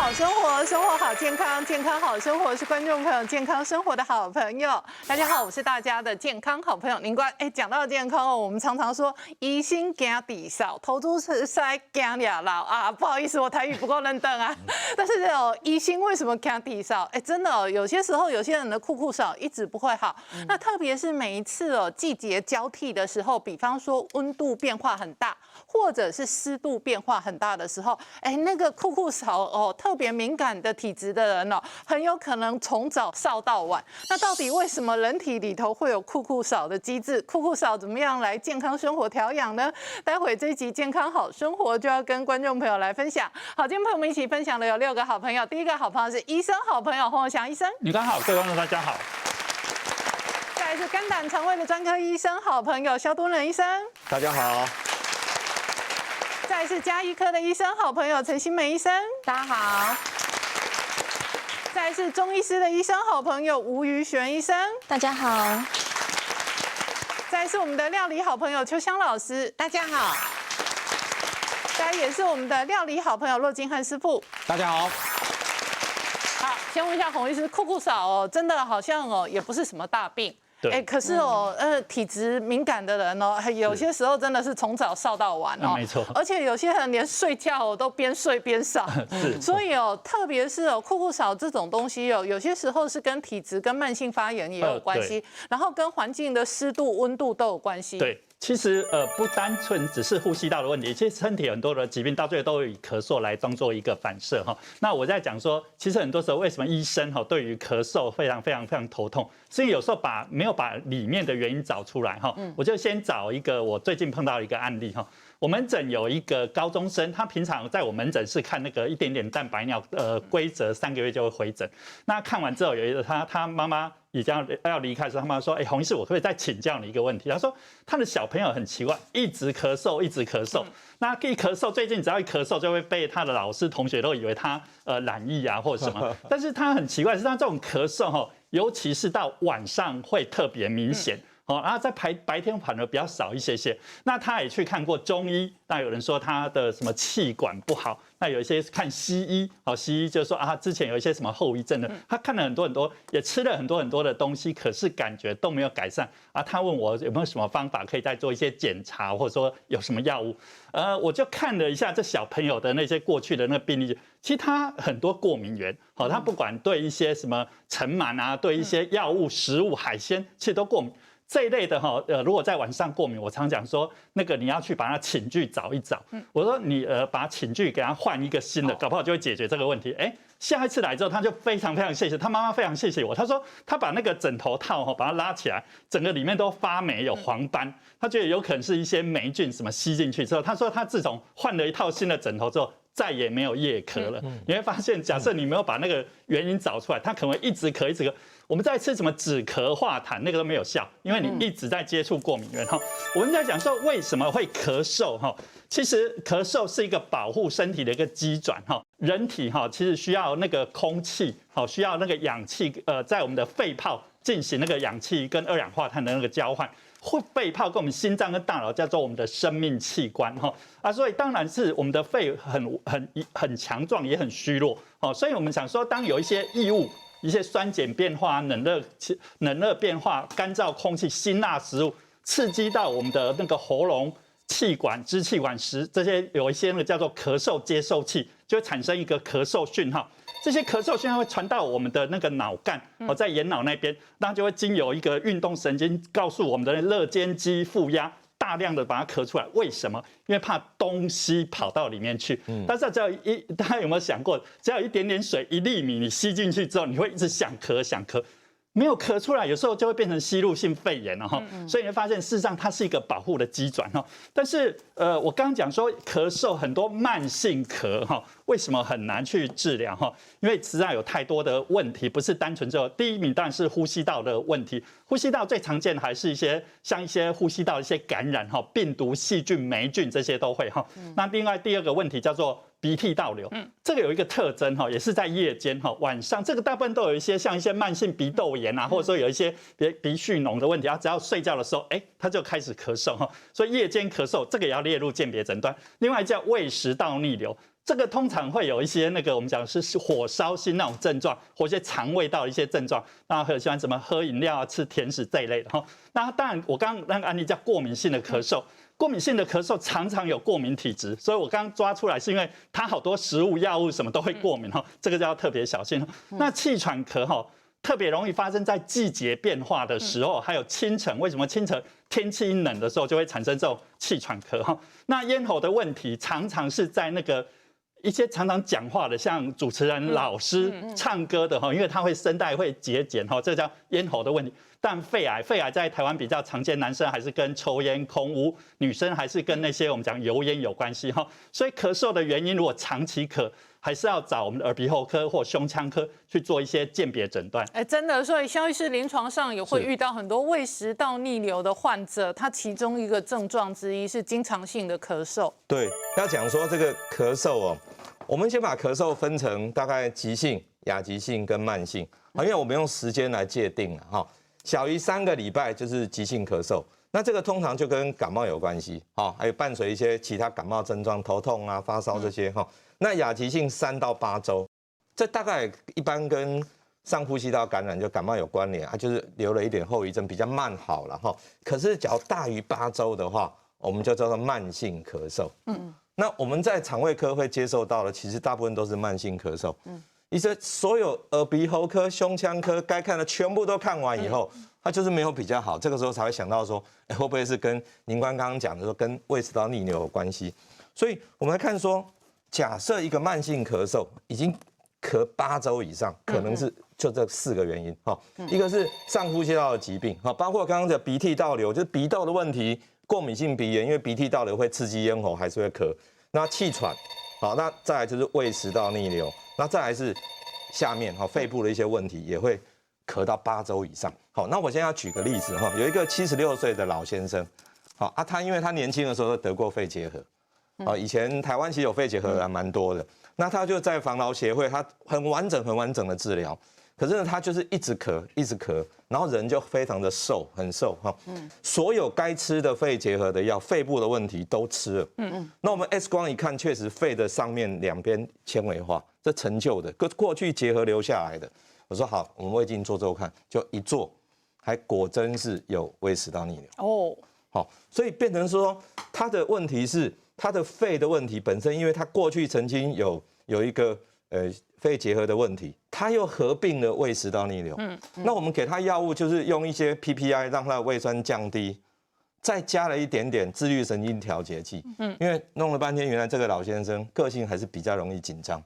好生活，生活好健康，健康好生活是观众朋友健康生活的好朋友。大家好，我是大家的健康好朋友宁官。讲到健康哦，我们常常说医心惊底少，投资是塞惊俩老啊。不好意思，我台语不够认真啊。但是哦，医心为什么惊底少？真的哦，有些时候有些人的酷少一直不会好。那特别是每一次哦季节交替的时候，比方说温度变化很大，或者是湿度变化很大的时候，那个酷少哦。特别敏感的体质的人哦，很有可能从早少到晚。那到底为什么人体里头会有酷少的机制？酷少怎么样来健康生活调养呢？待会这一集健康好生活就要跟观众朋友来分享。好，今天陪我们一起分享的有6个好朋友。第一个好朋友是医生好朋友洪友祥医生，你刚好，各位观众大家好。再来是肝胆肠胃的专科医生好朋友萧敦仁医生，大家好。再来是家医科的医生好朋友陈欣梅医生，大家好。再来是中医师的医生好朋友吴瑜璇医生，大家好。再来是我们的料理好朋友秋香老师，大家好。再来也是我们的料理好朋友骆金汉师傅，大家好。好，先问一下洪医师，酷少哦，真的好像哦也不是什么大病。可是哦，体质敏感的人哦，有些时候真的是从早少到晚哦，没错。而且有些人连睡觉哦都边睡边少，所以哦，特别是哦酷少这种东西哦，有些时候是跟体质跟慢性发炎也有关系，然后跟环境的湿度、温度都有关系。对。其实不单纯只是呼吸道的问题，其实身体很多的疾病到最后都以咳嗽来当做一个反射哈。那我在讲说，其实很多时候为什么医生哈对于咳嗽非常头痛，是因为有时候没有把里面的原因找出来哈。我就先找一个我最近碰到一个案例哈。我门诊有一个高中生，他平常在我门诊是看那个一点点蛋白尿，规则3个月就会回诊。那看完之后，有一个他妈妈已经要离开的时候，他妈妈说：“洪医师，我可不可以再请教你一个问题？”他说他的小朋友很奇怪，一直咳嗽，一直咳嗽。那一咳嗽，最近只要一咳嗽，就会被他的老师同学都以为他染疫啊或者什么。但是他很奇怪，是他这种咳嗽哈，尤其是到晚上会特别明显。然后在白天反而比较少一些。那他也去看过中医，那有人说他的什么气管不好，那有一些看西医，西医就说啊，之前有一些什么后遗症的，他看了很多，也吃了很多的东西，可是感觉都没有改善啊。他问我有没有什么方法可以再做一些检查，或者说有什么药物？我就看了一下这小朋友的那些过去的那个病例，其实他很多过敏源，他不管对一些什么尘螨啊，对一些药物、食物、海鲜，其实都过敏。这一类的哈，如果在晚上过敏，我常讲说，那个你要去把它寝具找一找。我说你把寝具给他换一个新的，搞不好就会解决这个问题。下一次来之后，他就非常谢谢他妈妈，非常谢谢我。他说他把那个枕头套把它拉起来，整个里面都发霉有黄斑，他觉得有可能是一些霉菌什么吸进去之后，他说他自从换了一套新的枕头之后，再也没有夜咳了。你会发现，假设你没有把那个原因找出来，他可能会一直咳。我们在吃什么止咳化痰，那个都没有效，因为你一直在接触过敏源哈。我们在讲说为什么会咳嗽哈，其实咳嗽是一个保护身体的一个机转哈。人体哈其实需要那个空气，需要那个氧气，在我们的肺泡进行那个氧气跟二氧化碳的那个交换。肺泡跟我们心脏跟大脑叫做我们的生命器官哈所以当然是我们的肺很强壮，也很虚弱所以我们想说，当有一些异物。一些酸碱变化、冷热变化、干燥空气、辛辣食物，刺激到我们的那个喉咙、气管、支气管时，这些有一些那个叫做咳嗽接受器，就会产生一个咳嗽讯号。这些咳嗽讯号会传到我们的那个脑干，在眼脑那边，那就会经由一个运动神经告诉我们的肋间肌负压。大量的把它咳出来，为什么？因为怕东西跑到里面去。但是大家有没有想过，只要一点点水1粒米，你吸进去之后，你会一直想咳，没有咳出来，有时候就会变成吸入性肺炎了哈。所以你会发现，事实上它是一个保护的机转哈。但是我刚刚讲说，咳嗽很多慢性咳哈，为什么很难去治疗哈？因为实际上有太多的问题，不是单纯就第一名当然是呼吸道的问题。呼吸道最常见的还是像一些呼吸道的一些感染哈，病毒、细菌、霉菌这些都会哈。那另外第二个问题叫做鼻涕倒流，这个有一个特征哈，也是在夜间哈，晚上这个大部分都有一些像一些慢性鼻窦炎啊，或者说有一些鼻蓄脓的问题，只要睡觉的时候，他就开始咳嗽哈，所以夜间咳嗽这个也要列入鉴别诊断。另外叫胃食道逆流。这个通常会有一些那个我们讲是火烧心那种症状，或一些肠胃道的一些症状，那还有喜欢什么喝饮料啊、吃甜食这一类的哈。那当然，我刚刚那个案例叫过敏性的咳嗽，过敏性的咳嗽常常有过敏体质，所以我刚刚抓出来是因为它好多食物、药物什么都会过敏哈，这个就要特别小心。那气喘咳哈。特别容易发生在季节变化的时候，还有清晨。为什么清晨天气冷的时候就会产生这种气喘咳哈？那咽喉的问题常常是在那个一些常常讲话的，像主持人、老师、唱歌的哈，因为他会声带会节俭哈，这叫咽喉的问题。但肺癌在台湾比较常见，男生还是跟抽烟、空污，女生还是跟那些我们讲油烟有关系哈。所以咳嗽的原因，如果长期咳，还是要找我们的耳鼻喉科或胸腔科去做一些鉴别诊断。真的，所以肖医师临床上也会遇到很多胃食道逆流的患者，他其中一个症状之一是经常性的咳嗽。对，要讲说这个咳嗽哦，我们先把咳嗽分成大概急性、亚急性跟慢性啊，因为我们用时间来界定了哈，小于3个礼拜就是急性咳嗽。那这个通常就跟感冒有关系，还有伴随一些其他感冒症状，头痛啊、发烧这些哈。那亚急性3到8周，这大概一般跟上呼吸道感染就感冒有关联，它就是留了一点后遗症，比较慢好了哈。可是只要大于8周的话，我们就叫做慢性咳嗽。那我们在肠胃科会接受到的，其实大部分都是慢性咳嗽。医生所有耳鼻喉科、胸腔科该看的全部都看完以后，它就是没有比较好，这个时候才会想到说，会不会是跟您刚刚讲的说跟胃食道逆流有关系？所以我们来看说。假设一个慢性咳嗽已经咳8周以上，可能是就这4个原因哈，一个是上呼吸道的疾病哈，包括刚刚的鼻涕倒流，就是鼻窦的问题，过敏性鼻炎，因为鼻涕倒流会刺激咽喉，还是会咳。那气喘，好，那再来就是胃食道逆流，那再来是下面肺部的一些问题也会咳到8周以上。好，那我现在要举个例子哈，有一个76岁的老先生，好啊，他因为他年轻的时候得过肺结核。以前台湾其实有肺结核还蛮多的，那他就在防痨协会，他很完整的治疗，可是呢，他就是一直咳，然后人就非常的瘦，很瘦哈，所有该吃的肺结核的药，肺部的问题都吃了，那我们 X 光一看，确实肺的上面2边纤维化，这陈旧的，过去结核留下来的，我说好，我们胃镜做看，就一做，还果真是有胃食道逆流哦，好，所以变成说他的问题是。他的肺的问题本身，因为他过去曾经有一个肺结核的问题，他又合并了胃食道逆流。那我们给他药物就是用一些 PPI 让他的胃酸降低，再加了一点点自律神经调节剂。因为弄了半天，原来这个老先生个性还是比较容易紧张。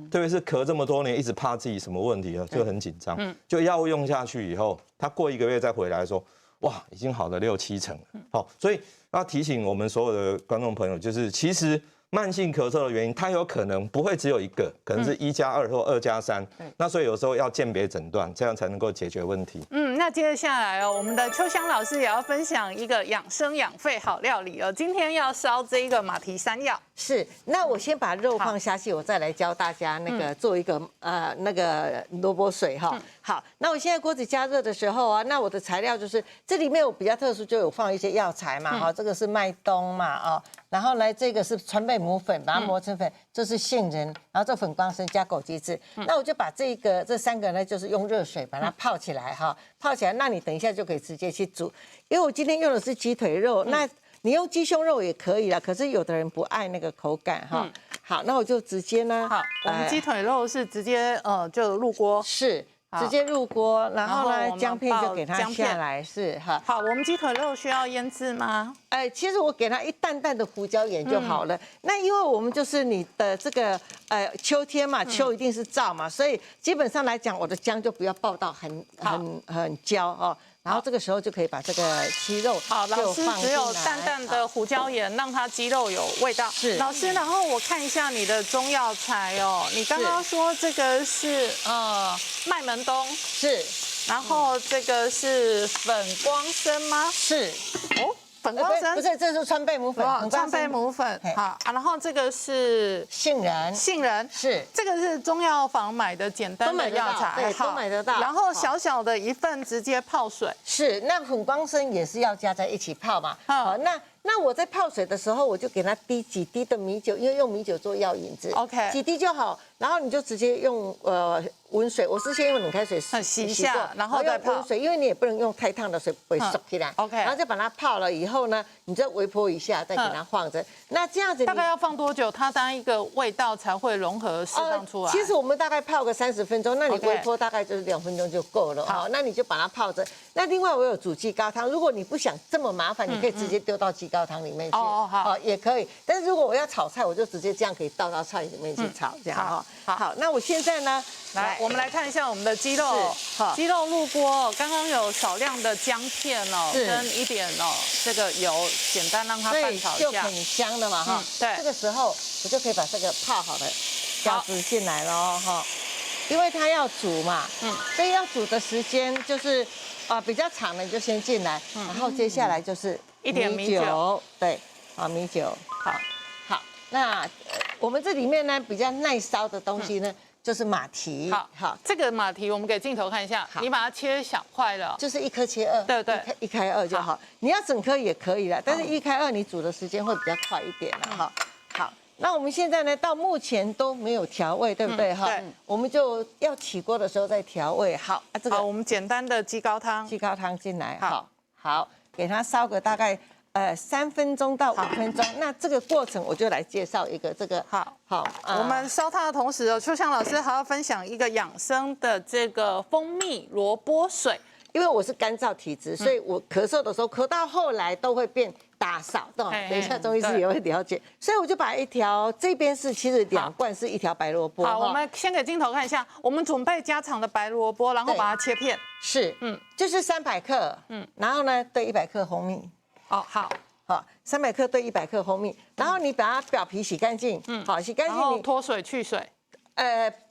特别是咳这么多年，一直怕自己什么问题就很紧张。就药物用下去以后，他过1个月再回来说，哇，已经好了6、7成了。好，所以。要提醒我们所有的观众朋友，就是其实慢性咳嗽的原因，它有可能不会只有一个，可能是1+2或2+3。那所以有时候要鉴别诊断，这样才能够解决问题。那接着下来我们的秋香老师也要分享一个养生养肺好料理哦。今天要烧这一个马蹄山药。是，那我先把肉放下去，我再来教大家那个做一个那个萝卜水哈。好，那我现在锅子加热的时候啊，那我的材料就是这里面有比较特殊，就有放一些药材嘛哈，这个是麦冬嘛然后呢这个是川贝母粉，把它磨成粉，这是杏仁，然后这粉光参加枸杞子。那我就把这3个呢，就是用热水把它泡起来哈，泡起来，那你等一下就可以直接去煮，因为我今天用的是鸡腿肉，那你用鸡胸肉也可以啦，可是有的人不爱那个口感哈。好，那我就直接呢，好，我们鸡腿肉是直接就入锅，是直接入锅，然后呢姜片就给它下来，是哈。好，我们鸡腿肉需要腌制吗？其实我给它一淡淡的胡椒盐就好了。那因为我们就是你的这个秋天嘛，秋一定是燥嘛，所以基本上来讲，我的姜就不要爆到很焦哦。然后这个时候就可以把这个鸡肉好，老师只有淡淡的胡椒盐，让它鸡肉有味道。是老师，然后我看一下你的中药材哦，你刚刚说这个是麦门冬，是，然后这个是粉光参吗？是，粉光参不是，这是川贝母粉，川贝母粉，好啊，然后这个是杏仁，杏仁，是这个是中药房买的简单的药材，对，都买得到。然后小小的一份直接泡水，是，那粉光参也是要加在一起泡嘛。好，那我在泡水的时候，我就给它滴几滴的米酒，因为用米酒做药引子 ，OK， 几滴就好。然后你就直接用温水，我是先用冷开水洗一下，然后再泡温水，因为你也不能用太烫的水，会熟起来。OK， 然后就把它泡了以后呢，你再微波一下，再给它放着。那这样子大概要放多久？它当一个味道才会融合释放出来？其实我们大概泡个30分钟，那你微波大概就是2分钟就够了。好，那你就把它泡着。那另外我有煮鸡高汤，如果你不想这么麻烦，你可以直接丢到鸡高汤里面去。好，也可以。但是如果我要炒菜，我就直接这样可以倒到菜里面去炒，这样哈。好，那我现在呢，来，我们来看一下我们的鸡肉，鸡肉入锅，刚刚有少量的姜片哦，跟一点这个油，简单让它拌炒一下，就很香的嘛哈。对，这个时候我就可以把这个泡好的饺子进来了哈，因为它要煮嘛，所以要煮的时间就是比较长的你就先进来，然后接下来就是一点米酒，对，米酒，好，那我们这里面呢比较耐烧的东西呢。就是马蹄，好，这个马蹄我们给镜头看一下，你把它切小块的，就是1颗切2，对对，一开2就好。你要整颗也可以了，但是1开2你煮的时间会比较快一点了哈。好，那我们现在呢到目前都没有调味，对不对哈？对，我们就要起锅的时候再调味。好，这个我们简单的鸡高汤进来，好，给它烧个大概3分钟到5分钟。那这个过程我就来介绍一个这个好，我们烧它的同时秋香老师还要分享一个养生的这个蜂蜜萝卜水，因为我是干燥体质，所以我咳嗽的时候咳到后来都会变打扫，等一下中医师也会了解，所以我就把一条这边是其实2罐是一条白萝卜。好，我们先给镜头看一下，我们准备家常的白萝卜，然后把它切片，是，就是300克，然后呢对100克红米。好，300克对100克红米，然后你把它表皮洗干净，好，洗干净，然后脱水去水，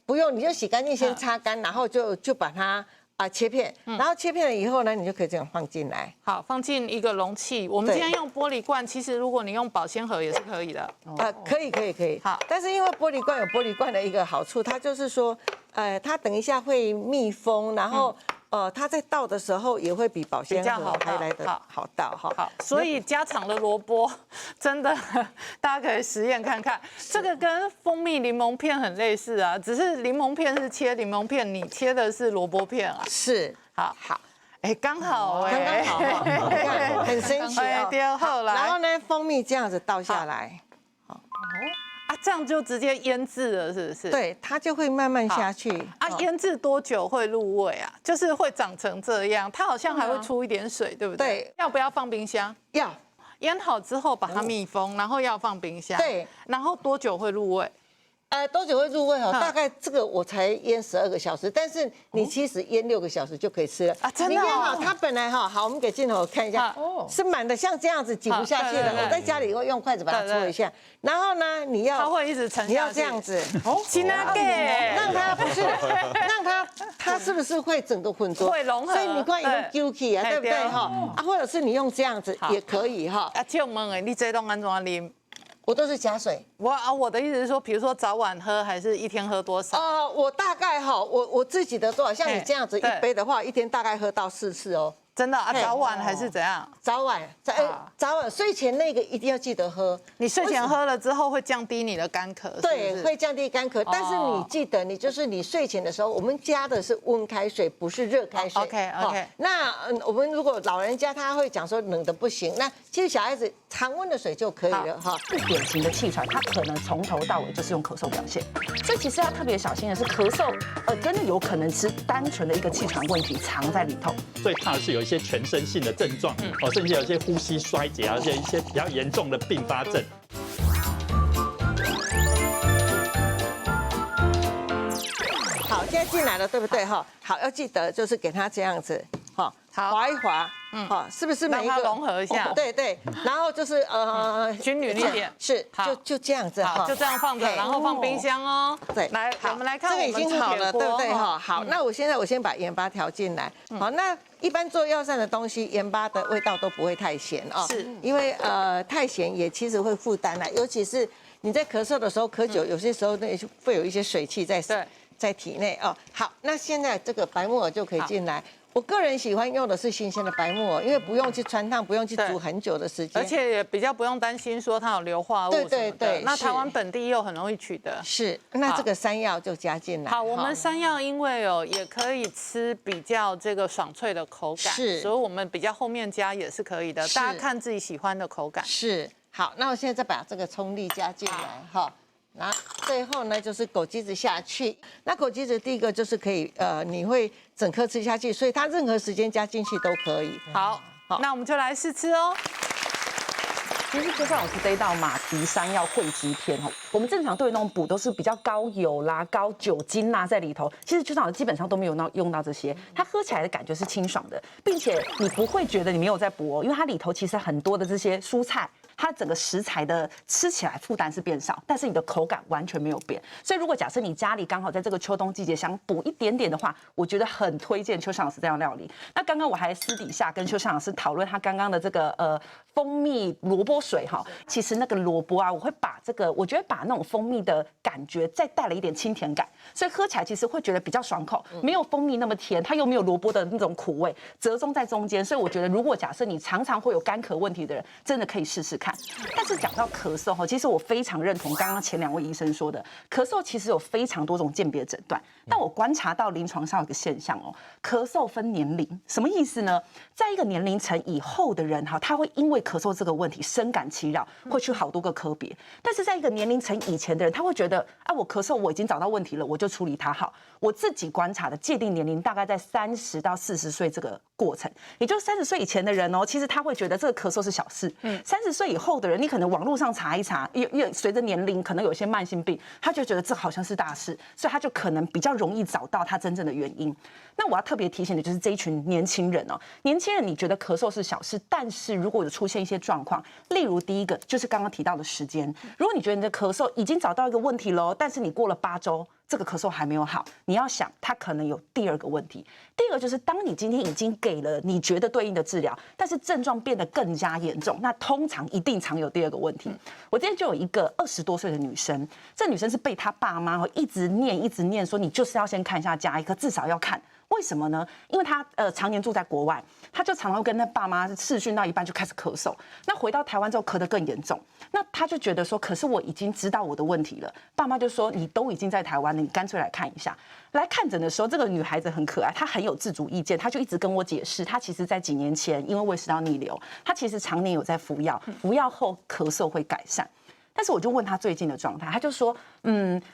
不用，你就洗干净先擦干，然后就把它切片，然后切片了以后呢，你就可以这样放进来。好，放进一个容器。我们今天用玻璃罐，其实如果你用保鲜盒也是可以的。可以。好，但是因为玻璃罐有玻璃罐的一个好处，它就是说，它等一下会密封，然后。它在倒的时候也会比保鲜盒还来得好倒哈。好，所以家常的萝卜真的大家可以实验看看。这个跟蜂蜜柠檬片很类似啊，只是柠檬片是切柠檬片，你切的是萝卜片啊。是，好，刚好刚刚好，你看很神奇哦。然后呢，蜂蜜这样子倒下来。这样就直接腌制了，是不是？对，它就会慢慢下去。腌制多久会入味啊？就是会长成这样，它好像还会出一点水，对不对？对。要不要放冰箱？要。腌好之后把它密封，然后要放冰箱。对。然后多久会入味？多久会入味哦？大概这个我才腌12个小时，但是你其实腌6个小时就可以吃了啊！真的。你腌好，它本来好，我们给镜头看一下，是满的，像这样子挤不下去的。我在家里会用筷子把它搓一下，然后呢，你要它会一直沉下去，你要这样子，让它不是，让它是不是会整个混浊？会融合。所以你看用 Gucci 啊，对不对哈？或者是你用这样子也可以哈。就问你这拢安怎啉？我都是加水。我的意思是说，比如说早晚喝，还是一天喝多少？我大概我自己的多少，像你这样子一杯的话，一天大概喝到4次哦。真的啊？早晚还是怎样？早晚睡前那个一定要记得喝。你睡前喝了之后会降低你的干咳，对，会降低干咳。但是你记得，你睡前的时候，我们加的是温开水，不是热开水。OK。那我们如果老人家他会讲说冷的不行，那其实小孩子常温的水就可以了哈。最典型的气喘，它可能从头到尾就是用咳嗽表现，所以其实要特别小心的是咳嗽，真的有可能是单纯的一个气喘问题藏在里头。最怕的是有一些全身性的症状，甚至有一些呼吸衰竭啊，而且一些比较严重的并发症。好，现在进来了，对不对哈？好，要记得就是给他这样子，哈，好划一划，好，是不是每一个让它融合一下对对，然后就是均匀一点是，好就这样子好，就这样放着，嘿然后放冰箱哦。对，来，好我们来看这个已经好了，对不对？哈，好，那我先把盐巴调进来。好，那一般做药膳的东西，盐巴的味道都不会太咸哦，是因为太咸也其实会负担啦，尤其是你在咳嗽的时候咳久，有些时候那会有一些水汽在体内哦。好，那现在这个白木耳就可以进来。我个人喜欢用的是新鲜的白木耳，因为不用去穿烫，不用去煮很久的时间，而且也比较不用担心说它有硫化物什么的。对，那台湾本地又很容易取得。是，那这个山药就加进来。好，我们山药因为也可以吃比较这个爽脆的口感，是，所以我们比较后面加也是可以的，大家看自己喜欢的口感。是，好，那我现在再把这个葱粒加进来哈。然后最后呢，就是枸杞子下去。那枸杞子第一个就是可以，你会整颗吃下去，所以它任何时间加进去都可以。好，那我们就来试吃哦。其实就像我是这一道马蹄山药烩汁片哦，我们正常对那种补都是比较高油啦、高酒精啦在里头，其实就像基本上都没有用到这些，它喝起来的感觉是清爽的，并且你不会觉得你没有在补哦，因为它里头其实很多的这些蔬菜。它整个食材的吃起来负担是变少，但是你的口感完全没有变。所以如果假设你家里刚好在这个秋冬季节想补一点点的话，我觉得很推荐邱尚老师这样料理。那刚刚我还私底下跟邱尚老师讨论他刚刚的这个蜂蜜萝卜水哈，其实那个萝卜啊，我会把我觉得把那种蜂蜜的感觉再带了一点清甜感，所以喝起来其实会觉得比较爽口，没有蜂蜜那么甜，它又没有萝卜的那种苦味，折中在中间。所以我觉得如果假设你常常会有干咳问题的人，真的可以试试看。但是讲到咳嗽哈，其实我非常认同刚刚前2位医生说的，咳嗽其实有非常多种鉴别诊断。但我观察到临床上有个现象哦，咳嗽分年龄，什么意思呢？在一个年龄层以后的人哈，他会因为咳嗽这个问题深感其扰，会去好多个科别。但是在一个年龄层以前的人，他会觉得啊，我咳嗽我已经找到问题了，我就处理它好。我自己观察的界定年龄大概在30到40岁这个过程，也就是30岁以前的人哦，其实他会觉得这个咳嗽是小事。30岁以后的人，你可能网络上查一查，因随着年龄可能有些慢性病，他就觉得这好像是大事，所以他就可能比较容易找到他真正的原因。那我要特别提醒的就是这一群年轻人哦，年轻人你觉得咳嗽是小事，但是如果有出现一些状况，例如第一个就是刚刚提到的时间，如果你觉得你的咳嗽已经找到一个问题喽，但是你过了8周。这个咳嗽还没有好，你要想它可能有第2个问题。第2个就是当你今天已经给了你觉得对应的治疗，但是症状变得更加严重，那通常一定常有第2个问题。我今天就有一个20多岁的女生，这女生是被她爸妈一直念说你就是要先看一下家医科，至少要看。为什么呢？因为她常年住在国外，她就常常跟她爸妈视讯到一半就开始咳嗽，那回到台湾之后咳得更严重，那她就觉得说，可是我已经知道我的问题了，爸妈就说你都已经在台湾了，你干脆来看一下。来看诊的时候，这个女孩子很可爱，她很有自主意见，她就一直跟我解释，她其实在几年前因为胃食道逆流，她其实常年有在服药，服药后咳嗽会改善。但是我就问他最近的状态，他就说，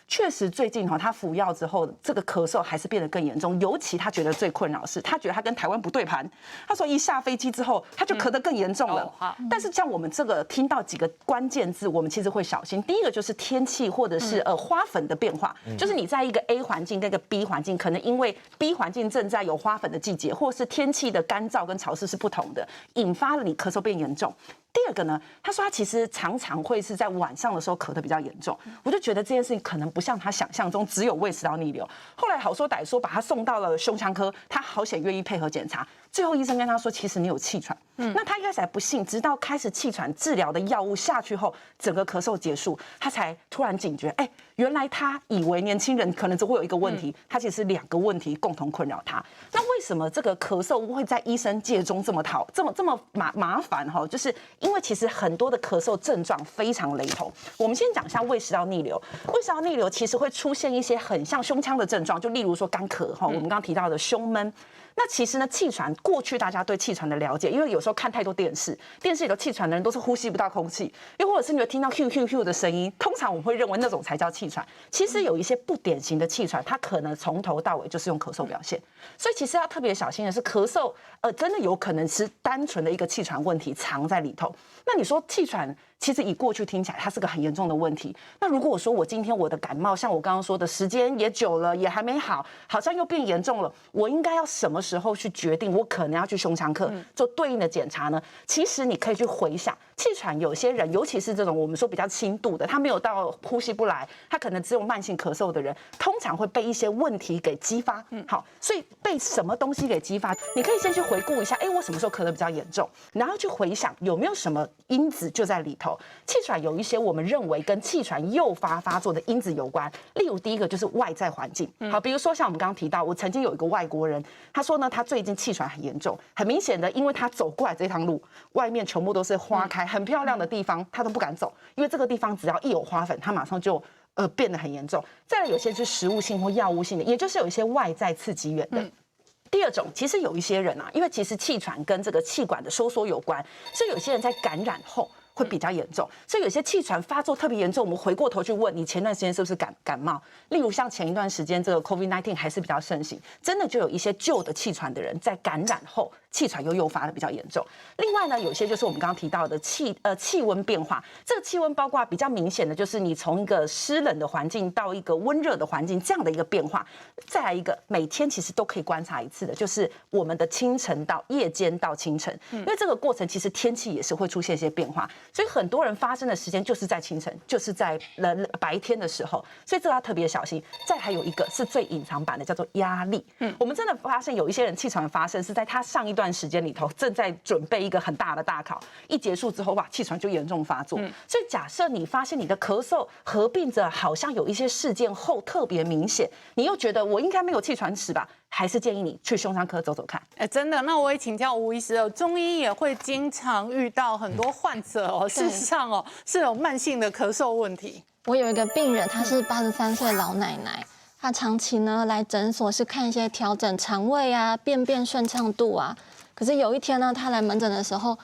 确实最近他服药之后，这个咳嗽还是变得更严重。尤其他觉得最困扰的是，他觉得他跟台湾不对盘。他说一下飞机之后，他就咳得更严重了。但是像我们这个听到几个关键字，我们其实会小心。第一个就是天气或者是花粉的变化，就是你在一个 A 环境跟一个 B 环境，可能因为 B 环境正在有花粉的季节，或是天气的干燥跟潮湿是不同的，引发了你咳嗽变严重。第2个呢，他说他其实常常会是在晚上的时候咳得比较严重，我就觉得这件事情可能不像他想象中只有胃食道逆流。后来好说歹说把他送到了胸腔科，他好险愿意配合检查。最后医生跟他说，其实你有气喘。那他一开始还不信，直到开始气喘治疗的药物下去后，整个咳嗽结束，他才突然警觉，原来他以为年轻人可能只会有一个问题，他其实是2个问题共同困扰他。那为什么这个咳嗽会在医生界中这么麻烦哈？就是因为其实很多的咳嗽症状非常雷同。我们先讲一下胃食道逆流。胃食道逆流其实会出现一些很像胸腔的症状，就例如说干咳哈，我们刚刚提到的胸闷。那其实呢，气喘过去大家对气喘的了解，因为有时候看太多电视，电视里头气喘的人都是呼吸不到空气，又或者是你会听到 Q 的声音，通常我们会认为那种才叫气喘。其实有一些不典型的气喘，它可能从头到尾就是用咳嗽表现，所以其实要特别小心的是，咳嗽真的有可能是单纯的一个气喘问题藏在里头。那你说气喘其实以过去听起来，它是个很严重的问题。那如果我说我今天我的感冒，像我刚刚说的时间也久了，也还没好，好像又变严重了，我应该要什么时候去决定我可能要去胸腔科做对应的检查呢？其实你可以去回想，气喘有些人，尤其是这种我们说比较轻度的，他没有到呼吸不来，他可能只有慢性咳嗽的人，通常会被一些问题给激发。好，所以被什么东西给激发？你可以先去回顾一下，我什么时候咳得比较严重，然后去回想有没有什么因子就在里头。气喘有一些我们认为跟气喘诱发发作的因子有关，例如第一个就是外在环境。好，比如说像我们刚刚提到，我曾经有一个外国人，他说呢，他最近气喘很严重，很明显的，因为他走过来这趟路，外面全部都是花开，很漂亮的地方，他都不敢走，因为这个地方只要一有花粉，他马上就变得很严重。再来有些是食物性或药物性的，也就是有一些外在刺激源的。第二种，其实有一些人啊，因为其实气喘跟这个气管的收缩有关，所以有些人在感染后会比较严重，所以有些气喘发作特别严重，我们回过头去问你前段时间是不是感冒？例如像前一段时间这个 COVID-19 还是比较盛行，真的就有一些旧的气喘的人在感染后，气喘又诱发的比较严重。另外呢，有些就是我们刚刚提到的气温变化，这个气温包括比较明显的就是你从一个湿冷的环境到一个温热的环境这样的一个变化。再来一个，每天其实都可以观察一次的，就是我们的清晨到夜间到清晨，因为这个过程其实天气也是会出现一些变化。所以很多人发生的时间就是在清晨，就是在白天的时候，所以这个要特别小心。再还有一个是最隐藏版的，叫做压力。我们真的发现有一些人气喘发生是在他上一段时间里头正在准备一个很大的大考，一结束之后哇，气喘就严重发作。所以假设你发现你的咳嗽合并着好像有一些事件后特别明显，你又觉得我应该没有气喘史吧？还是建议你去胸腔科走走看。真的，那我也请教吴医师哦，中医也会经常遇到很多患者哦，事实上哦是有慢性的咳嗽问题。我有一个病人，她是83岁老奶奶，她长期呢来诊所是看一些调整肠胃啊、便便顺畅度啊。可是有一天呢，她来门诊的时候，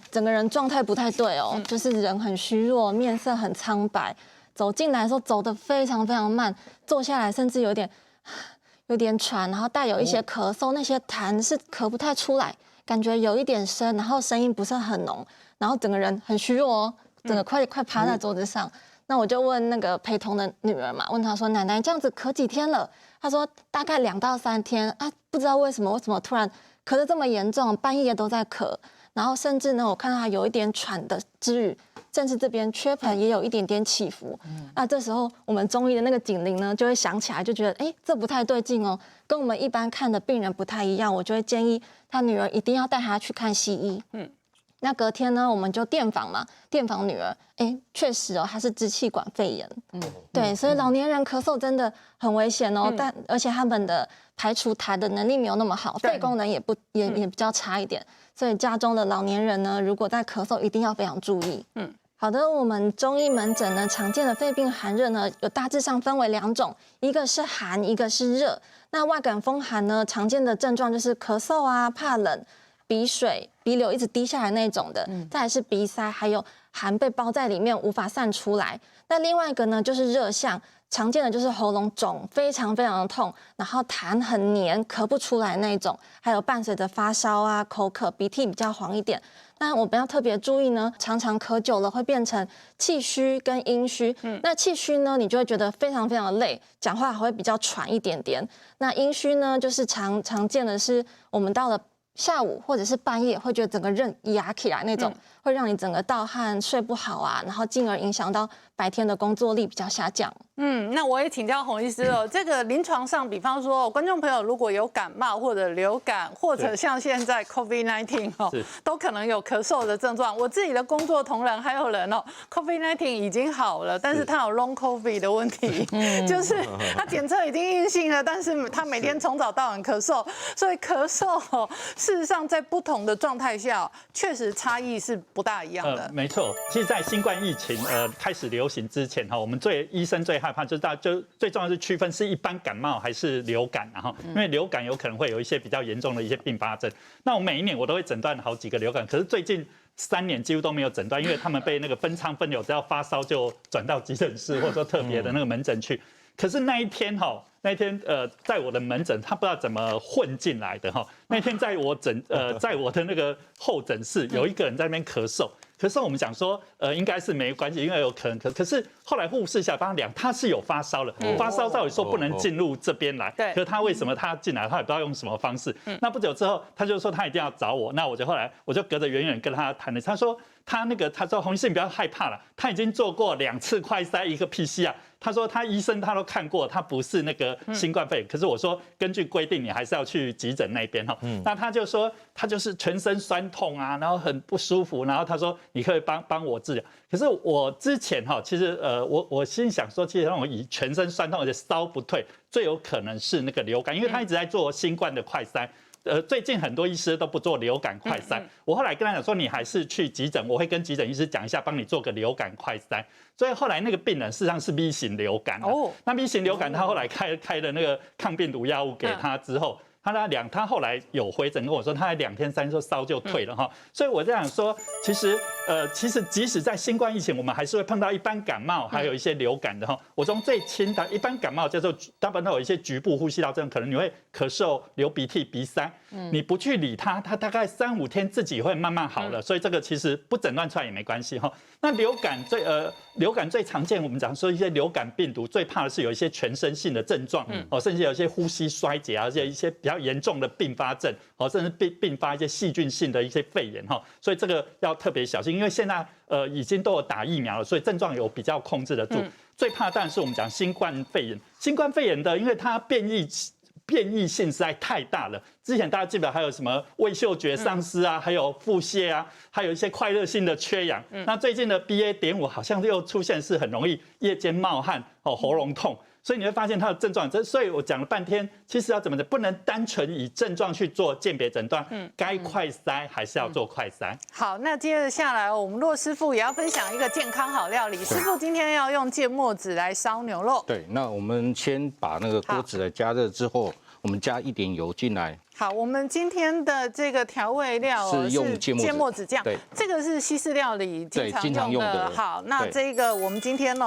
整个人状态不太对哦，就是人很虚弱，面色很苍白，走进来的时候走得非常非常慢，坐下来甚至有点喘，然后带有一些咳嗽，那些痰是咳不太出来，感觉有一点深，然后声音不是很浓，然后整个人很虚弱哦，整个快趴在桌子上。那我就问那个陪同的女儿嘛，问她说：“奶奶这样子咳几天了？”她说：“大概2到3天啊，不知道为什么突然咳得这么严重，半夜都在咳，然后甚至呢，我看到她有一点喘的之余，甚至这边缺盆也有一点点起伏。那这时候我们中医的那个警铃呢，就会响起来，就觉得这不太对劲哦，跟我们一般看的病人不太一样，我就会建议她女儿一定要带她去看西医。那隔天呢，我们就电访嘛，电访女儿，确实哦，她是支气管肺炎。对，所以老年人咳嗽真的很危险哦，而且他们的排除痰的能力没有那么好，肺功能也比较差一点，所以家中的老年人呢，如果在咳嗽，一定要非常注意。好的，我们中医门诊呢，常见的肺病寒热呢，有大致上分为2种，一个是寒，一个是热。那外感风寒呢，常见的症状就是咳嗽啊、怕冷、鼻水、鼻流一直滴下来那种的，再来是鼻塞，还有寒被包在里面无法散出来。那另外一个呢，就是热象，常见的就是喉咙肿，非常非常的痛，然后痰很黏，咳不出来那种，还有伴随着发烧啊、口渴、鼻涕比较黄一点。那我们要特别注意呢，常常咳久了会变成气虚跟阴虚。那气虚呢，你就会觉得非常非常的累，讲话还会比较喘一点点。那阴虚呢，就是常见的是我们到了下午或者是半夜会觉得整个人压起来那种，会让你整个盗汗、睡不好啊，然后进而影响到白天的工作力比较下降。那我也请教洪医师哦，这个临床上，比方说观众朋友如果有感冒或者流感，或者像现在 COVID-19 都可能有咳嗽的症状。我自己的工作同仁还有人COVID-19 已经好了，但是他有 Long COVID 的问题，就是他检测已经阴性了，但是他每天从早到晚咳嗽，所以咳嗽事实上在不同的状态下，确实差异是不大一样的。没错，其实，在新冠疫情开始流行之前哈，我们医生最害怕就是最重要是区分是一般感冒还是流感，然后因为流感有可能会有一些比较严重的一些并发症。那我每一年我都会诊断好几个流感，可是最近3年几乎都没有诊断，因为他们被那个分仓分流，只要发烧就转到急诊室或者说特别的那个门诊去。可是那一天在我的门诊，他不知道怎么混进来的哈。那天在我的那个候诊室，有一个人在那边咳嗽。咳嗽我们讲说应该是没关系，因为有可能可是后来护士下帮他量，他是有发烧了，发烧照理说不能进入这边来，对可是他为什么他进来，他也不知道用什么方式。那不久之后，他就说他一定要找我，那我就后来我就隔着远远跟他谈了，他说他说洪医师你不要害怕了，他已经做过2次快筛一个 PCR。他说他医生他都看过，他不是那个新冠肺炎。可是我说根据规定你还是要去急诊那边哈。那他就说他就是全身酸痛啊，然后很不舒服，然后他说你可以帮我治疗。可是我之前哈，其实我心里想说，其实那种以全身酸痛而且烧不退，最有可能是那个流感，因为他一直在做新冠的快筛。最近很多医师都不做流感快筛，我后来跟他讲说，你还是去急诊，我会跟急诊医师讲一下，帮你做个流感快筛。所以后来那个病人事实上是 B 型流感那 B 型流感他后来开了那个抗病毒药物给他之后。他后来有回诊跟我说，他还2天3天说烧就退了哈，所以我在想说，其实即使在新冠疫情，我们还是会碰到一般感冒，还有一些流感的哈。我从最轻的一般感冒叫做大部分都有一些局部呼吸道症，可能你会咳嗽、流鼻涕、鼻塞，你不去理它，它大概3、5天自己会慢慢好了，所以这个其实不诊断出来也没关系哈。那流感最常见，我们讲说一些流感病毒最怕的是有一些全身性的症状，甚至有一些呼吸衰竭啊，而且一些比较严重的并发症，甚至并发一些细菌性的一些肺炎哈，所以这个要特别小心，因为现在已经都有打疫苗了，所以症状有比较控制得住。最怕当然是我们讲新冠肺炎，新冠肺炎的，因为它变异性实在太大了。之前大家记得还有什么味嗅觉丧失啊，还有腹泻啊，还有一些快热性的缺氧。那最近的 BA.5好像又出现是很容易夜间冒汗、喉咙痛。所以你会发现它的症状，所以我讲了半天，其实要怎么的，不能单纯以症状去做鉴别诊断，该快筛还是要做快筛。好，那接着下来，我们骆师傅也要分享一个健康好料理。师傅今天要用芥末籽来烧牛肉。对，那我们先把那个锅子来加热之后，我们加一点油进来。好，我们今天的这个调味料是用芥末籽酱，对，这个是西式料理经常用的。好，那这个我们今天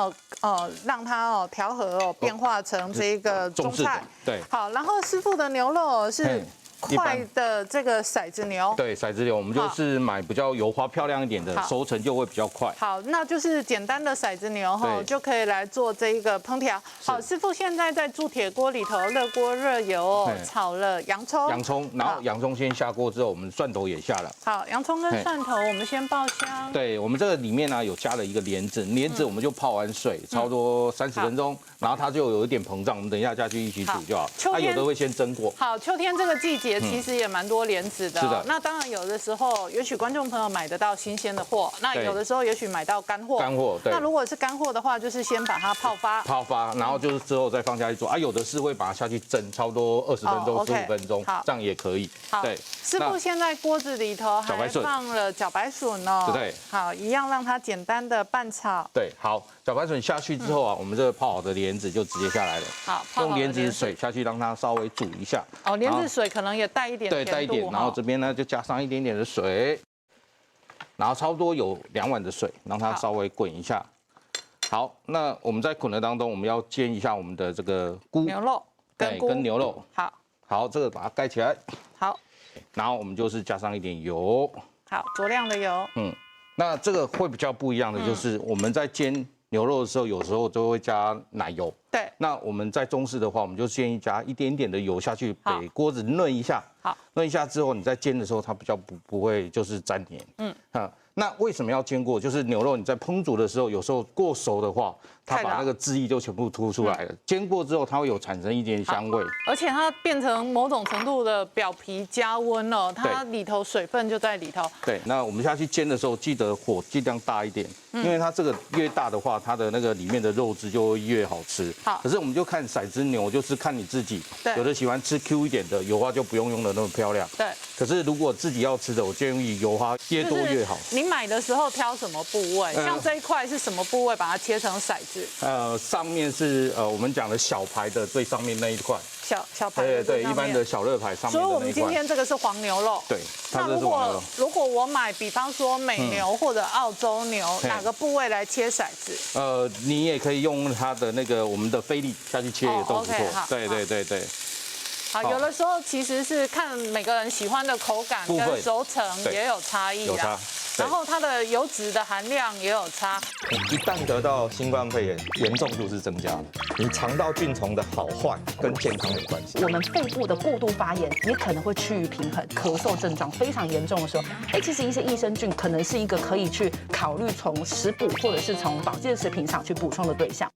让它调和变化成这个中菜。对，好，然后师傅的牛肉是快的这个骰子牛，对，骰子牛，我们就是买比较油花漂亮一点的，熟成就会比较快。好，那就是简单的骰子牛就可以来做这一个烹调。好，师傅现在在铸铁锅里头热锅热油炒了洋葱，然后洋葱先下锅之后，我们蒜头也下了。好，洋葱跟蒜头我们先爆香。对，我们这个里面呢有加了一个莲子，莲子我们就泡完水，差不多30分钟，然后它就有一点膨胀，我们等一下下去一起煮就好。它有的会先蒸过。好，秋天这个季节其实也蛮多莲子的。是的。那当然有的时候，也许观众朋友买得到新鲜的货，那有的时候也许买到干货。对。那如果是干货的话，就是先把它泡发，然后就是之后再放下去做。有的是会把它下去蒸，差不多20分钟、15分钟，这样也可以。好，对。师傅现在锅子里头还放了茭白笋哦。对。好，一样让它简单的拌炒。对，好，茭白笋下去之后我们这个泡好的莲子就直接下来了。好，用莲子水下去让它稍微煮一下。莲子水可能也带一点甜度。对，带一点，然后这边呢就加上一点点的水，然后差不多有2碗的水，让它稍微滚一下。好，那我们在滚的当中，我们要煎一下我们的这个牛肉跟牛肉。好，这个把它盖起来。好，然后我们就是加上一点油。好，酌量的油。那这个会比较不一样的就是我们在煎牛肉的时候，有时候就会加奶油。对。那我们在中式的话，我们就建议加一点点的油下去，给锅子嫩一下。好，嫩一下之后，你在煎的时候，它比较不会就是粘黏。那为什么要煎过？就是牛肉你在烹煮的时候，有时候过熟的话，它把那个汁液就全部吐出来了。煎过之后，它会有产生一点香味，而且它变成某种程度的表皮加温了，它里头水分就在里头。对，那我们下去煎的时候，记得火尽量大一点，因为它这个越大的话，它的那个里面的肉质就会越好吃。好，可是我们就看骰子牛，就是看你自己，有的喜欢吃 Q 一点的，油花就不用的那么漂亮。对。可是如果自己要吃的，我建议油花越多越好。你买的时候挑什么部位？像这一块是什么部位？把它切成骰子。上面是我们讲的小排的最上面那一块。小排的对，一般的小热排上面的那一块。所以我们今天这个是黄牛肉。对，那如果我买，比方说美牛或者澳洲牛，哪个部位来切骰子？你也可以用它的那个我们的菲力下去切也都不错。对。好，有的时候其实是看每个人喜欢的口感跟熟成也有差异啦。然后它的油脂的含量也有差。你一旦得到新冠肺炎，严重度是增加的。你肠道菌丛的好坏跟健康有关系。我们肺部的过度发炎也可能会趋于平衡，咳嗽症状非常严重的时候，其实一些益生菌可能是一个可以去考虑从食补或者是从保健食品上去补充的对象。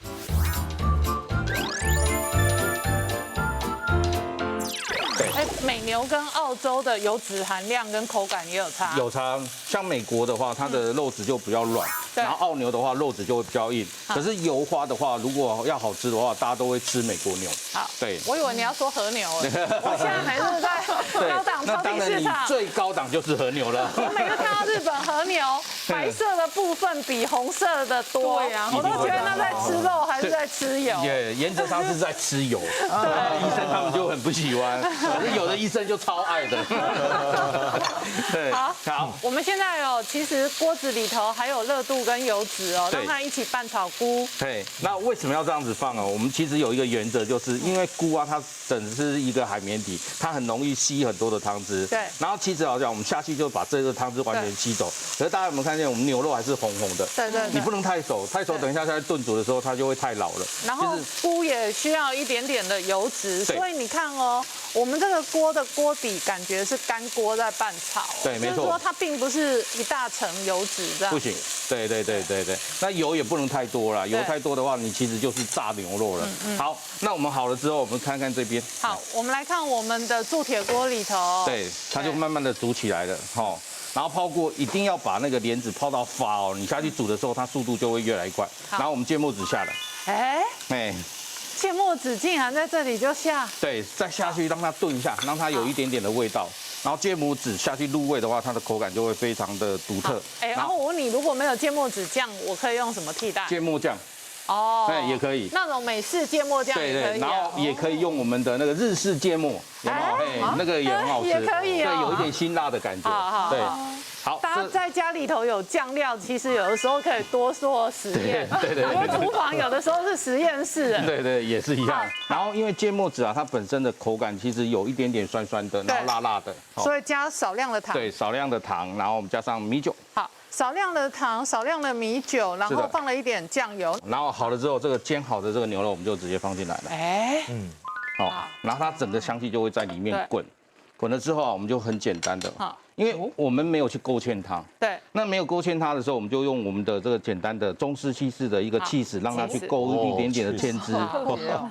美牛跟澳洲的油脂含量跟口感也有差。有差，像美国的话，它的肉质就比较软，对然后澳牛的话，肉质就会比较硬。可是油花的话，如果要好吃的话，大家都会吃美国牛。好，对。我以为你要说和牛，我现在还是在高档超级那当然你市场。最高档就是和牛了。我每次看到日本和牛，白色的部分比红色的多，对啊我都觉得那在吃肉还是在吃油。也原则上是在吃油，医生他们就很不喜欢，可是有的医生就超爱的。对，好，我们现在其实锅子里头还有热度跟油脂哦，对让它一起拌炒菇。对，那为什么要这样子放啊？我们其实有一个原则，就是因为菇啊，它整是一个海绵体，它很容易吸很多的汤汁。对然后其实好像我们下去就把这个汤汁完全吸走。可是大家有没有看见我们牛肉还是红红的？对对对你不能太熟，太熟等一下在炖煮的时候它就会太老了。然后菇也需要一点点的油脂，对所以你看哦，我们这个锅的锅底感觉是干锅在拌炒，对没错就是说它并不是一大层油脂这样。不行，对。那油也不能太多了，油太多的话，你其实就是炸牛肉了。好，那我们好了之后，我们看看这边。好，我们来看我们的铸铁锅里头，对，它就慢慢的煮起来了，哈。然后泡过一定要把那个莲子泡到发哦，你下去煮的时候，它速度就会越来越快。然后我们芥末籽下来，哎，芥末籽竟然在这里就下，对，再下去让它炖一下，让它有一点点的味道。然后芥末籽下去入味的话，它的口感就会非常的独特。然后我问你，如果没有芥末籽酱，我可以用什么替代？芥末酱。哦，也可以，那种美式芥末酱也可以，然后也可以用我们的那个日式芥末，有没有？那个也很好吃，也可以，对，有一点辛辣的感觉，对。好，大家在家里头有酱料，其实有的时候可以多做实验。对，因为厨房有的时候是实验室。对，也是一样。然后因为芥末籽啊，它本身的口感其实有一点点酸酸的，然后辣辣的，所以加少量的糖。对，少量的糖，然后我们加上米酒。好，少量的糖，少量的米酒，然后放了一点酱油。然后好了之后，这个煎好的这个牛肉我们就直接放进来了。好，然后它整个香气就会在里面滚。滚了之后啊，我们就很简单的，因为我们没有去勾芡它，对，那没有勾芡它的时候，我们就用我们的这个简单的中式西式的一个起司，让它去勾一点点的芡汁。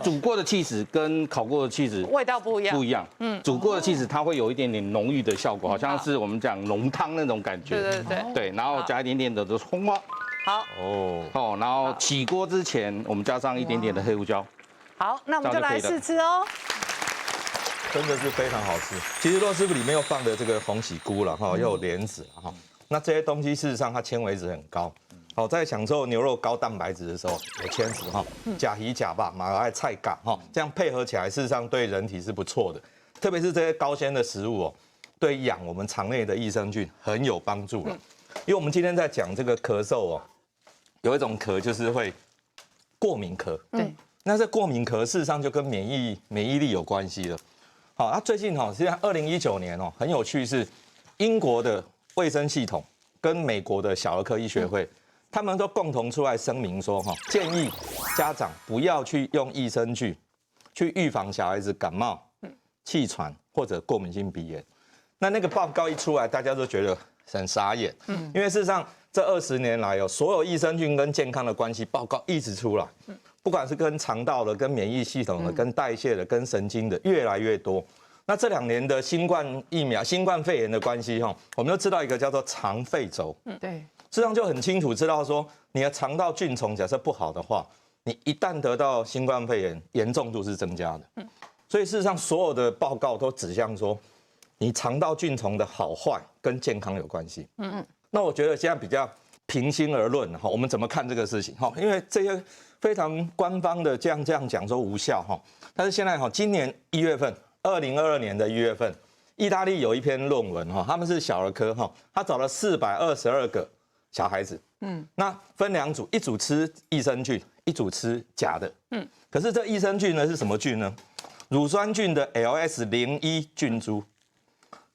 煮过的起司跟烤过的起司味道不一样，不一样。煮过的起司它会有一点点浓郁的效果，好像是我们讲浓汤那种感觉。对，然后加一点点的葱花。好，然后起锅之前，我们加上一点点的黑胡椒。好，那我们就来试吃哦。真的是非常好吃。其实肉师傅里面又放的这个红喜菇了哈，又有莲子哈，那这些东西事实上它纤维质很高。好，在享受牛肉高蛋白质的时候，有纤质哈，甲鱼甲巴、马来菜嘎哈，这样配合起来，事实上对人体是不错的。特别是这些高纤的食物哦，对养我们肠内的益生菌很有帮助了。因为我们今天在讲这个咳嗽哦，有一种咳就是会过敏咳，对，那这过敏咳事实上就跟免疫力有关系了。好，那最近哈，实际上2019年哦，很有趣是，英国的卫生系统跟美国的小儿科医学会，他们都共同出来声明说哈，建议家长不要去用益生菌去预防小孩子感冒、气喘或者过敏性鼻炎。那个报告一出来，大家都觉得很傻眼，因为事实上这20年来哦，所有益生菌跟健康的关系报告一直出来。不管是跟肠道的、跟免疫系统的、跟代谢的、跟神经的，越来越多。那这2年的新冠疫苗、新冠肺炎的关系哈，我们都知道一个叫做肠肺轴。对，事实上就很清楚知道说，你的肠道菌丛假设不好的话，你一旦得到新冠肺炎，严重度是增加的。所以事实上所有的报告都指向说，你肠道菌丛的好坏跟健康有关系。那我觉得现在比较平心而论哈，我们怎么看这个事情哈？因为这些非常官方的这样讲说无效哈，但是现在哈，今年1月份，2022年的1月份，意大利有一篇论文哈，他们是小儿科哈，他找了422个小孩子，那分2组，一组吃益生菌，一组吃假的，可是这益生菌呢是什么菌呢？乳酸菌的 LS01菌株。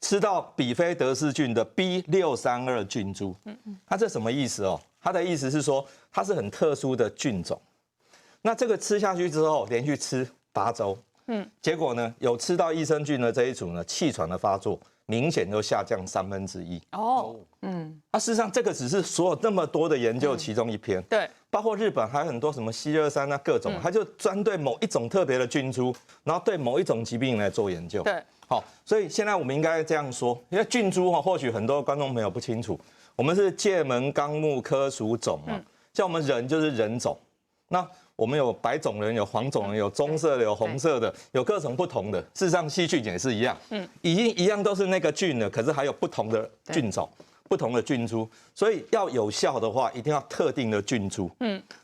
吃到比菲德氏菌的 B632菌株。它这什么意思哦？它的意思是说它是很特殊的菌种。那这个吃下去之后，连续吃8周，结果呢，有吃到益生菌的这一组呢，气喘的发作明显就下降1/3。哦，事实上这个只是所有那么多的研究其中一篇。对，包括日本还有很多什么C23啊各种，它就专对某一种特别的菌株，然后对某一种疾病来做研究。对，好，所以现在我们应该这样说，因为菌株或许很多观众朋友不清楚，我们是界门纲目科属种嘛，像我们人就是人种，那我们有白种人、有黄种人、有棕色的、有红色的，有各种不同的。事实上，细菌也是一样，已经一样都是那个菌了，可是还有不同的菌种。不同的菌株，所以要有效的话，一定要特定的菌株。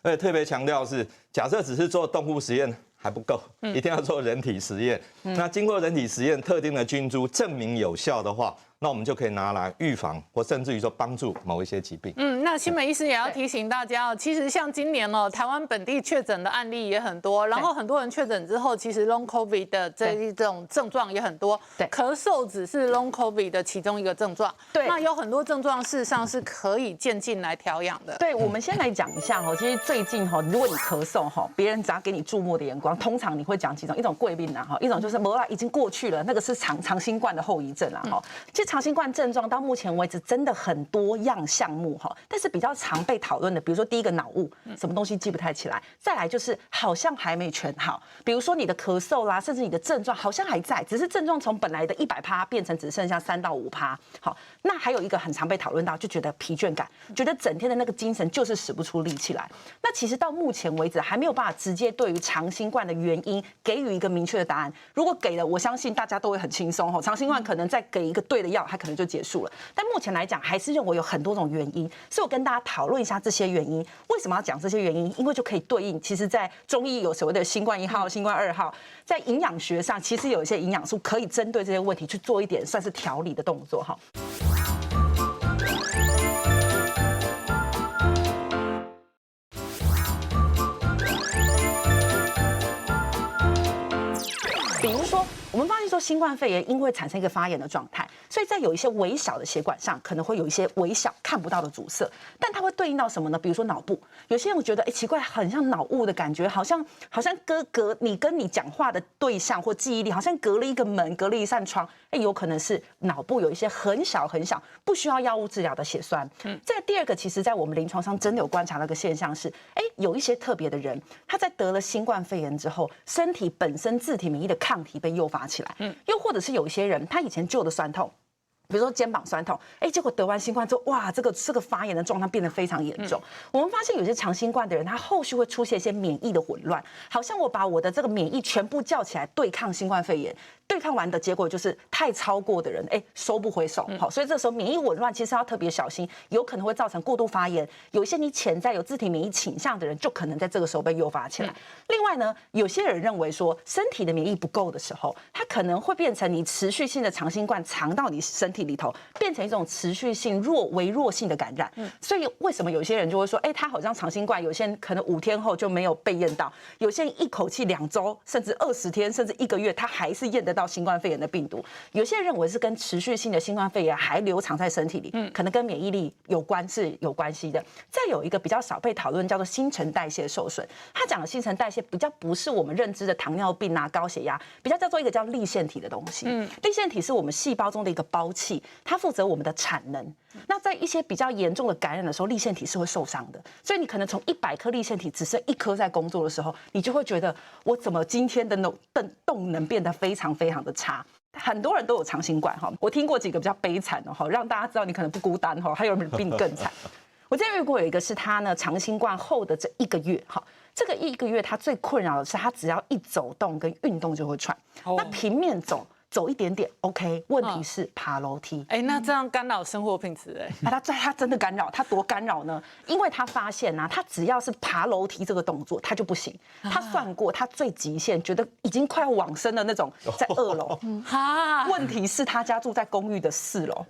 而且特别强调是，假设只是做动物实验还不够，一定要做人体实验。那经过人体实验，特定的菌株证明有效的话，那我们就可以拿来预防，或甚至于说帮助某一些疾病。那新美医师也要提醒大家哦，其实像今年哦，台湾本地确诊的案例也很多，然后很多人确诊之后，其实 Long COVID 的这一种症状也很多。对，咳嗽只是 Long COVID 的其中一个症状。对，那有很多症状事实上是可以渐进来调养的。对，我们先来讲一下哈，其实最近哈，如果你咳嗽哈，别人只要给你注目的眼光，通常你会讲几种，一种贵病啊哈，一种就是没啦，已经过去了，那个是长新冠的后遗症啦哈。其实长新冠症状到目前为止真的很多样项目哈，但是比较常被讨论的，比如说第一个脑雾，什么东西记不太起来，再来就是好像还没全好，比如说你的咳嗽啦，甚至你的症状好像还在，只是症状从本来的100%变成只剩下3到5%。好，那还有一个很常被讨论到，就觉得疲倦感，觉得整天的那个精神就是使不出力气来。那其实到目前为止还没有办法直接对于长新冠的原因给予一个明确的答案。如果给了，我相信大家都会很轻松哈，长新冠可能再给一个对的药，它可能就结束了。但目前来讲，还是认为有很多种原因，所以我跟大家讨论一下这些原因。为什么要讲这些原因？因为就可以对应，其实在中医有所谓的新冠1号、新冠2号，在营养学上，其实有一些营养素可以针对这些问题去做一点算是调理的动作哈。比如说，我们发现说新冠肺炎因为产生一个发炎的状态，所以在有一些微小的血管上可能会有一些微小看不到的阻塞，但它会对应到什么呢？比如说脑部，有些人会觉得奇怪，很像脑雾的感觉，好像隔你跟你讲话的对象或记忆力好像隔了一个门，隔了一扇窗，有可能是脑部有一些很小不需要药物治疗的血栓。这个第二个，其实在我们临床上真的有观察到一个现象是，有一些特别的人，他在得了新冠肺炎之后，身体本身自体免疫的抗体被诱发起来，又或者是有一些人，他以前旧的酸痛，比如说肩膀酸痛，结果得完新冠之后，哇，这个发炎的状态变得非常严重。我们发现有些长新冠的人，他后续会出现一些免疫的混乱，好像我把我的这个免疫全部叫起来对抗新冠肺炎，对抗完的结果就是太超过的人，收不回手。好，所以这时候免疫紊乱其实要特别小心，有可能会造成过度发炎。有一些你潜在有自体免疫倾向的人，就可能在这个时候被诱发起来。另外呢，有些人认为说身体的免疫不够的时候，它可能会变成你持续性的长新冠藏到你身体里头，变成一种持续性微弱性的感染。所以为什么有些人就会说，他好像长新冠，有些人可能5天后就没有被验到，有些人一口气2周，甚至20天，甚至1个月，他还是验得到新冠肺炎的病毒。有些人认为是跟持续性的新冠肺炎还留藏在身体里，可能跟免疫力有关，是有关系的。再有一个比较少被讨论，叫做新陈代谢受损。他讲的新陈代谢比较不是我们认知的糖尿病啊、高血压，比较叫做一个叫粒线体的东西。粒线体是我们细胞中的一个胞器，它负责我们的产能。那在一些比较严重的感染的时候，粒线体是会受伤的。所以你可能从100颗粒线体只剩1颗在工作的时候，你就会觉得我怎么今天的动能变得非常的差。很多人都有长新冠哈，我听过几个比较悲惨的哈，让大家知道你可能不孤单哈，还有人比你更惨。我之前遇过有一个是他呢长新冠后的这1个月哈，这个1个月他最困扰的是他只要一走动跟运动就会喘，那平面走一点点 OK， 问题是爬楼梯。那这样干扰生活品质他真的干扰，他多干扰呢？因为他发现啊，他只要是爬楼梯这个动作，他就不行。他算过，他最极限觉得已经快要往生的那种，在2楼。问题是他家住在公寓的4楼。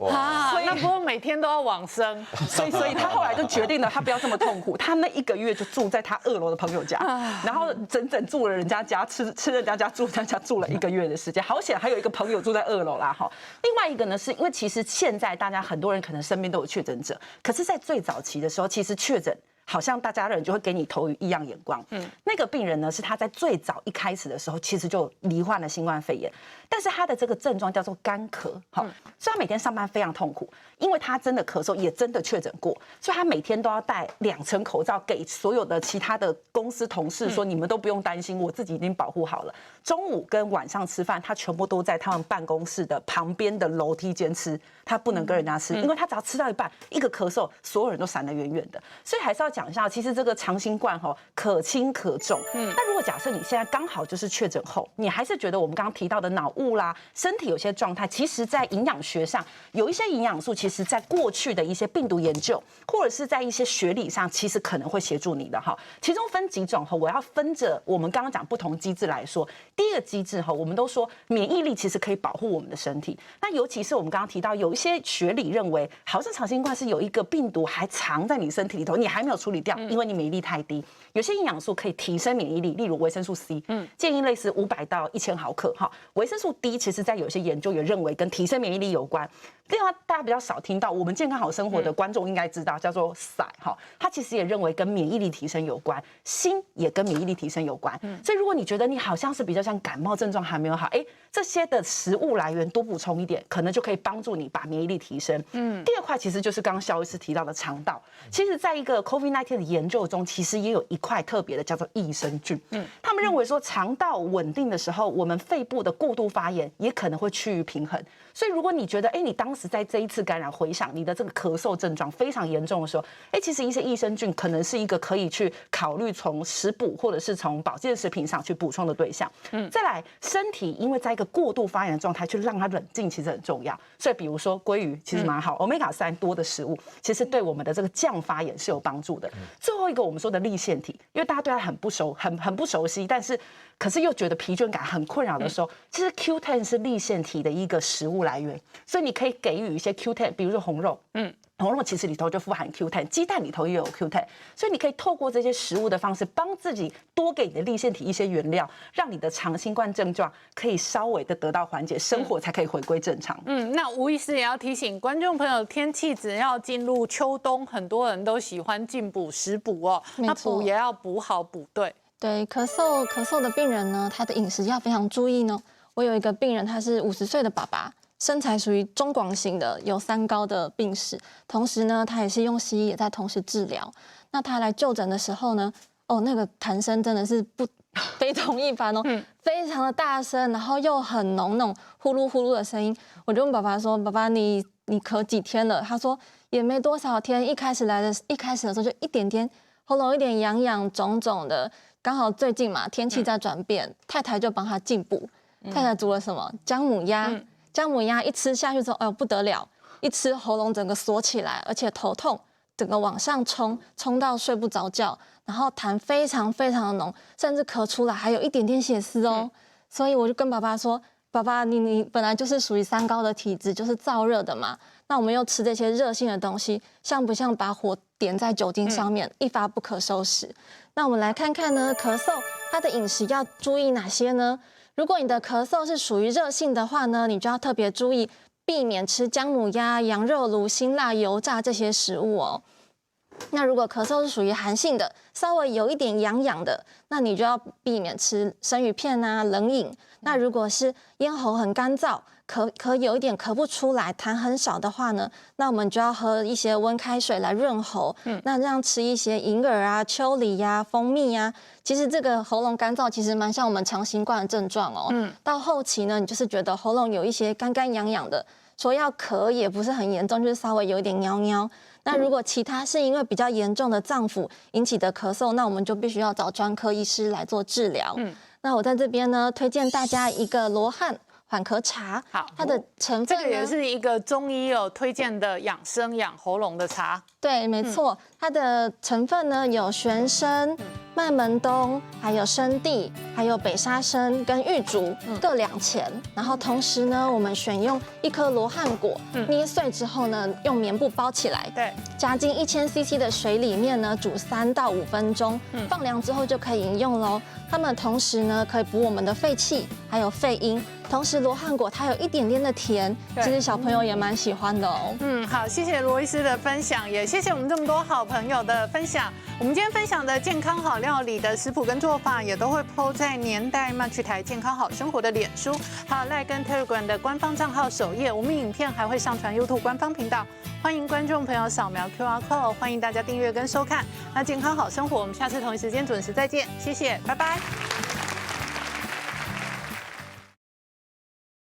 所以那不过每天都要往生。所以他后来就决定了，他不要这么痛苦。他那1个月就住在他2楼的朋友家，然后整住了人家家，吃人家家，住人家家住了1个月的时间。好险，还有一个个朋友住在2楼啦哈。另外一个呢，是因为其实现在大家很多人可能身边都有确诊者，可是，在最早期的时候，其实确诊。好像大家的人就会给你投以异样眼光。那个病人呢，是他在最早一开始的时候，其实就罹患了新冠肺炎，但是他的这个症状叫做干咳，好，所以他每天上班非常痛苦，因为他真的咳嗽，也真的确诊过，所以他每天都要戴2层口罩，给所有的其他的公司同事说，你们都不用担心，我自己已经保护好了。中午跟晚上吃饭，他全部都在他们办公室的旁边的楼梯间吃，他不能跟人家吃，因为他只要吃到一半，一个咳嗽，所有人都闪得远远的。所以还是要讲一下，其实这个长新冠可轻可重。那如果假设你现在刚好就是确诊后，你还是觉得我们刚刚提到的脑雾啦，身体有些状态，其实在营养学上有一些营养素，其实在过去的一些病毒研究，或者是在一些学理上，其实可能会协助你的哈。其中分几种我要分着我们刚刚讲不同机制来说。第一个机制我们都说免疫力其实可以保护我们的身体。那尤其是我们刚刚提到有一些学理认为，好像长新冠是有一个病毒还藏在你身体里头，你还没有处理掉，因为你免疫力太低。有些营养素可以提升免疫力，例如维生素 C，建议类似500到1000毫克哈。维生素 D 其实在有些研究也认为跟提升免疫力有关。另外大家比较少听到，我们健康好生活的观众应该知道，叫做硒哈，它其实也认为跟免疫力提升有关，锌也跟免疫力提升有关。所以如果你觉得你好像是比较像感冒症状还没有好，这些的食物来源多补充一点，可能就可以帮助你把免疫力提升。第二块其实就是刚刚肖医师提到的肠道。其实在一个 COVID-19 的研究中，其实也有一块特别的叫做益生菌。他们认为说肠道稳定的时候，我们肺部的过度发炎也可能会趋于平衡。所以如果你觉得你当时在这一次感染回想你的这个咳嗽症状非常严重的时候，其实一些益生菌可能是一个可以去考虑从食补或者是从保健食品上去补充的对象。再来，身体因为在一个过度发炎的状态去让它冷静，其实很重要。所以比如说鲑鱼其实蛮好，Omega 3多的食物其实对我们的这个降发炎是有帮助的。最后一个我们说的粒腺体，因为大家对它很不熟悉，可是又觉得疲倦感很困扰的时候，其实 Q10 是粒腺体的一个食物来源，所以你可以给予一些 Q10， 比如说红肉，红肉其实里头就富含 Q10， 鸡蛋里头也有 Q10， 所以你可以透过这些食物的方式，帮自己多给你的粒腺体一些原料，让你的长新冠症状可以稍微的得到缓解，生活才可以回归正常。那吴医师也要提醒观众朋友，天气只要进入秋冬，很多人都喜欢进补食补那补也要补好补对。对，咳嗽的病人呢，他的饮食要非常注意呢。我有一个病人，他是50岁的爸爸，身材属于中广型的，有3高的病史，同时呢，他也是用西医也在同时治疗。那他来就诊的时候呢，那个痰声真的是非同一般非常的大声，然后又很浓那种呼噜呼噜的声音。我就问爸爸说：“爸爸，你咳几天了？”他说：“也没多少天，一开始的时候就一点点，喉咙有点痒痒肿肿的。”刚好最近嘛，天气在转变，太太就帮他进补。太太煮了什么姜母鸭？姜母鸭一吃下去之后，不得了，一吃喉咙整个锁起来，而且头痛，整个往上冲到睡不着觉，然后痰非常非常的浓，甚至咳出来还有一点点血丝所以我就跟爸爸说：“爸爸，你本来就是属于3高的体质，就是燥热的嘛。那我们又吃这些热性的东西，像不像把火点在酒精上面，一发不可收拾？”那我们来看看呢，咳嗽它的饮食要注意哪些呢？如果你的咳嗽是属于热性的话呢，你就要特别注意，避免吃姜母鸭、羊肉炉、辛辣油炸这些食物那如果咳嗽是属于寒性的，稍微有一点痒痒的，那你就要避免吃生鱼片冷饮。那如果是咽喉很干燥，咳有一点咳不出来，痰很少的话呢，那我们就要喝一些温开水来润喉。那这样吃一些银耳秋梨蜂蜜其实这个喉咙干燥其实蛮像我们长新冠的症状到后期呢，你就是觉得喉咙有一些干干痒痒的，说要咳也不是很严重，就是稍微有一点喵喵。那如果其他是因为比较严重的脏腑引起的咳嗽，那我们就必须要找专科医师来做治疗。那我在这边呢，推荐大家一个罗汉缓咳茶，好，它的成分这个也是一个中医推荐的养生养喉咙的茶。对，没错，它的成分呢有玄参、麦门冬、还有生地、还有北沙参跟玉竹各2钱。然后同时呢，我们选用1颗罗汉果，捏碎之后呢，用棉布包起来，对，加进1000 CC 的水里面呢，煮3到5分钟，放凉之后就可以饮用喽。它们同时呢，可以补我们的肺气，还有肺阴。同时，罗汉果它有一点点的甜，其实小朋友也蛮喜欢的哦。好，谢谢罗医师的分享，也谢谢我们这么多好朋友的分享。我们今天分享的健康好料理的食谱跟做法，也都会 po 在年代Munch台健康好生活的脸书，还有 LINE 跟 Telegram 的官方账号首页。我们影片还会上传 YouTube 官方频道，欢迎观众朋友扫描 QR code， 欢迎大家订阅跟收看。那健康好生活，我们下次同一时间准时再见，谢谢，拜拜。